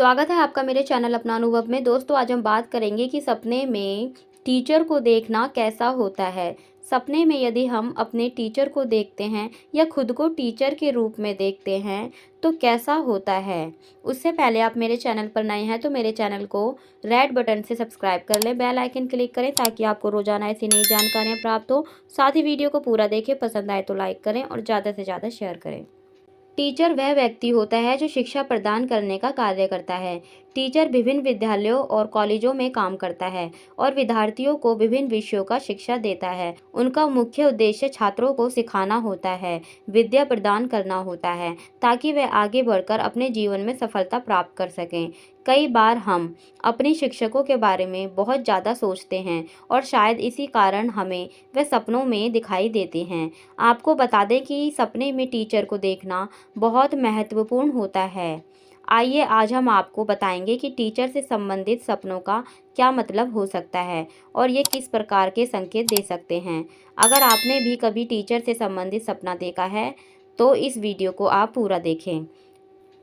स्वागत है आपका मेरे चैनल अपना अनुभव में। दोस्तों, आज हम बात करेंगे कि सपने में टीचर को देखना कैसा होता है। सपने में यदि हम अपने टीचर को देखते हैं या खुद को टीचर के रूप में देखते हैं तो कैसा होता है। उससे पहले आप मेरे चैनल पर नए हैं तो मेरे चैनल को रेड बटन से सब्सक्राइब कर लें, बेल आइकन क्लिक करें ताकि आपको रोजाना ऐसी नई जानकारियाँ प्राप्त हो। साथ ही वीडियो को पूरा देखें, पसंद आए तो लाइक करें और ज़्यादा से ज़्यादा शेयर करें। टीचर वह व्यक्ति होता है जो शिक्षा प्रदान करने का कार्य करता है। टीचर विभिन्न विद्यालयों और कॉलेजों में काम करता है और विद्यार्थियों को विभिन्न विषयों का शिक्षा देता है। उनका मुख्य उद्देश्य छात्रों को सिखाना होता है, विद्या प्रदान करना होता है ताकि वे आगे बढ़कर अपने जीवन में सफलता प्राप्त कर सकें। कई बार हम अपने शिक्षकों के बारे में बहुत ज़्यादा सोचते हैं और शायद इसी कारण हमें वे सपनों में दिखाई देते हैं। आपको बता दें कि सपने में टीचर को देखना बहुत महत्वपूर्ण होता है। आइए आज हम आपको बताएंगे कि टीचर से संबंधित सपनों का क्या मतलब हो सकता है और ये किस प्रकार के संकेत दे सकते हैं। अगर आपने भी कभी टीचर से संबंधित सपना देखा है तो इस वीडियो को आप पूरा देखें।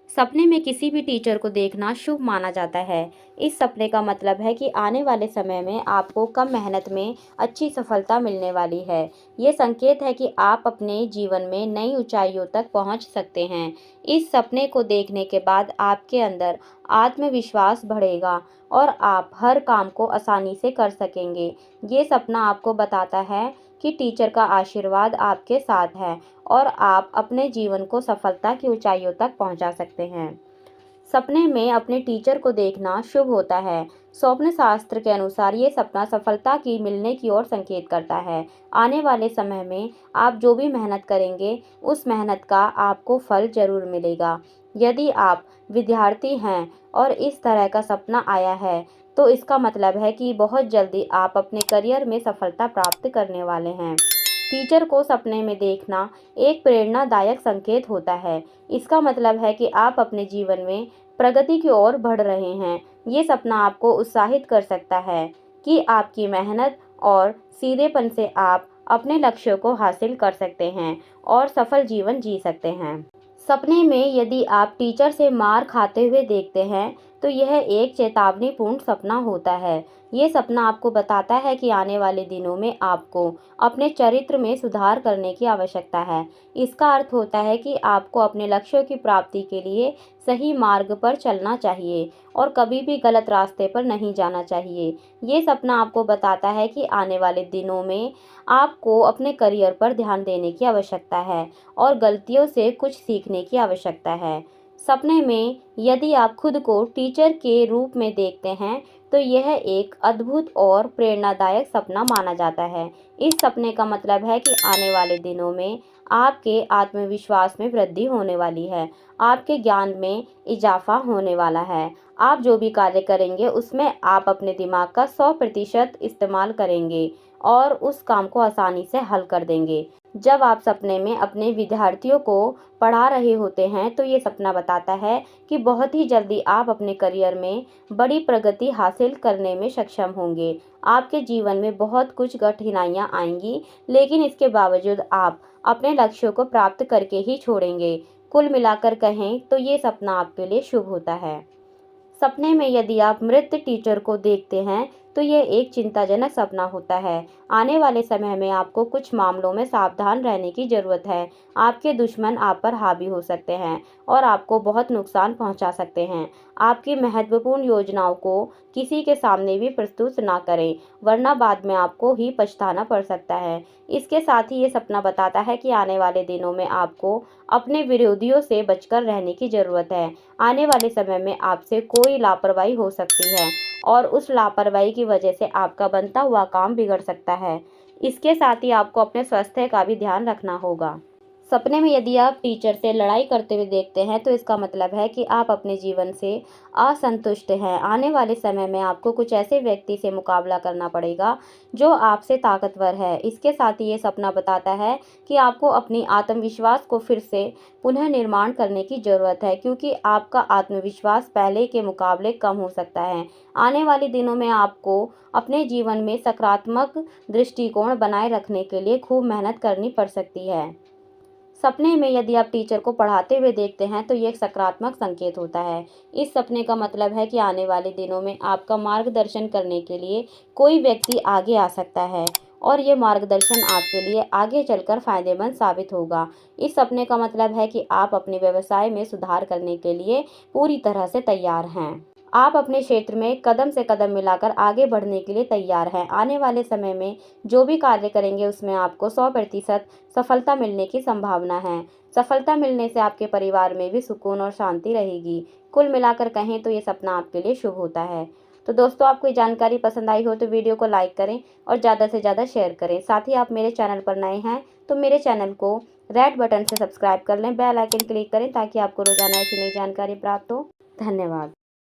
सपने में किसी भी टीचर को देखना शुभ माना जाता है। इस सपने का मतलब है कि आने वाले समय में आपको कम मेहनत में अच्छी सफलता मिलने वाली है। ये संकेत है कि आप अपने जीवन में नई ऊंचाइयों तक पहुंच सकते हैं। इस सपने को देखने के बाद आपके अंदर आत्मविश्वास बढ़ेगा और आप हर काम को आसानी से कर सकेंगे। ये सपना आपको बताता है कि टीचर का आशीर्वाद आपके साथ है और आप अपने जीवन को सफलता की ऊंचाइयों तक पहुंचा सकते हैं। सपने में अपने टीचर को देखना शुभ होता है। स्वप्न शास्त्र के अनुसार ये सपना सफलता की मिलने की ओर संकेत करता है। आने वाले समय में आप जो भी मेहनत करेंगे उस मेहनत का आपको फल जरूर मिलेगा। यदि आप विद्यार्थी हैं और इस तरह का सपना आया है तो इसका मतलब है कि बहुत जल्दी आप अपने करियर में सफलता प्राप्त करने वाले हैं। टीचर को सपने में देखना एक प्रेरणादायक संकेत होता है। इसका मतलब है कि आप अपने जीवन में प्रगति की ओर बढ़ रहे हैं। ये सपना आपको उत्साहित कर सकता है कि आपकी मेहनत और सीधेपन से आप अपने लक्ष्यों को हासिल कर सकते हैं और सफल जीवन जी सकते हैं। सपने में यदि आप टीचर से मार खाते हुए देखते हैं तो यह एक चेतावनीपूर्ण सपना होता है। ये सपना आपको बताता है कि आने वाले दिनों में आपको अपने चरित्र में सुधार करने की आवश्यकता है। इसका अर्थ होता है कि आपको अपने लक्ष्यों की प्राप्ति के लिए सही मार्ग पर चलना चाहिए और कभी भी गलत रास्ते पर नहीं जाना चाहिए। ये सपना आपको बताता है कि आने वाले दिनों में आपको अपने करियर पर ध्यान देने की आवश्यकता है और गलतियों से कुछ सीखने की आवश्यकता है। सपने में यदि आप खुद को टीचर के रूप में देखते हैं तो यह एक अद्भुत और प्रेरणादायक सपना माना जाता है। इस सपने का मतलब है कि आने वाले दिनों में आपके आत्मविश्वास में वृद्धि होने वाली है, आपके ज्ञान में इजाफा होने वाला है। आप जो भी कार्य करेंगे उसमें आप अपने दिमाग का 100% इस्तेमाल करेंगे और उस काम को आसानी से हल कर देंगे। जब आप सपने में अपने विद्यार्थियों को पढ़ा रहे होते हैं तो ये सपना बताता है कि बहुत ही जल्दी आप अपने करियर में बड़ी प्रगति हासिल करने में सक्षम होंगे। आपके जीवन में बहुत कुछ कठिनाइयाँ आएंगी लेकिन इसके बावजूद आप अपने लक्ष्यों को प्राप्त करके ही छोड़ेंगे। कुल मिलाकर कहें तो ये सपना आपके लिए शुभ होता है। सपने में यदि आप मृत टीचर को देखते हैं तो ये एक चिंताजनक सपना होता है। आने वाले समय में आपको कुछ मामलों में सावधान रहने की ज़रूरत है। आपके दुश्मन आप पर हावी हो सकते हैं और आपको बहुत नुकसान पहुंचा सकते हैं। आपकी महत्वपूर्ण योजनाओं को किसी के सामने भी प्रस्तुत ना करें, वरना बाद में आपको ही पछताना पड़ सकता है। इसके साथ ही ये सपना बताता है कि आने वाले दिनों में आपको अपने विरोधियों से बचकर रहने की ज़रूरत है। आने वाले समय में आपसे कोई लापरवाही हो सकती है और उस लापरवाही की वजह से आपका बनता हुआ काम बिगड़ सकता है। इसके साथ ही आपको अपने स्वास्थ्य का भी ध्यान रखना होगा। सपने में यदि आप टीचर से लड़ाई करते हुए देखते हैं तो इसका मतलब है कि आप अपने जीवन से असंतुष्ट हैं। आने वाले समय में आपको कुछ ऐसे व्यक्ति से मुकाबला करना पड़ेगा जो आपसे ताकतवर है। इसके साथ ही ये सपना बताता है कि आपको अपनी आत्मविश्वास को फिर से पुनः निर्माण करने की ज़रूरत है क्योंकि आपका आत्मविश्वास पहले के मुकाबले कम हो सकता है। आने वाले दिनों में आपको अपने जीवन में सकारात्मक दृष्टिकोण बनाए रखने के लिए खूब मेहनत करनी पड़ सकती है। सपने में यदि आप टीचर को पढ़ाते हुए देखते हैं तो ये एक सकारात्मक संकेत होता है। इस सपने का मतलब है कि आने वाले दिनों में आपका मार्गदर्शन करने के लिए कोई व्यक्ति आगे आ सकता है और ये मार्गदर्शन आपके लिए आगे चलकर फ़ायदेमंद साबित होगा। इस सपने का मतलब है कि आप अपने व्यवसाय में सुधार करने के लिए पूरी तरह से तैयार हैं। आप अपने क्षेत्र में कदम से कदम मिलाकर आगे बढ़ने के लिए तैयार हैं। आने वाले समय में जो भी कार्य करेंगे उसमें आपको 100% सफलता मिलने की संभावना है। सफलता मिलने से आपके परिवार में भी सुकून और शांति रहेगी। कुल मिलाकर कहें तो ये सपना आपके लिए शुभ होता है। तो दोस्तों, आपको ये जानकारी पसंद आई हो तो वीडियो को लाइक करें और ज़्यादा से ज़्यादा शेयर करें। साथ ही आप मेरे चैनल पर नए हैं तो मेरे चैनल को रेड बटन से सब्सक्राइब कर लें, बेल आइकन क्लिक करें ताकि आपको रोज़ाना ऐसी नई जानकारी प्राप्त हो। धन्यवाद।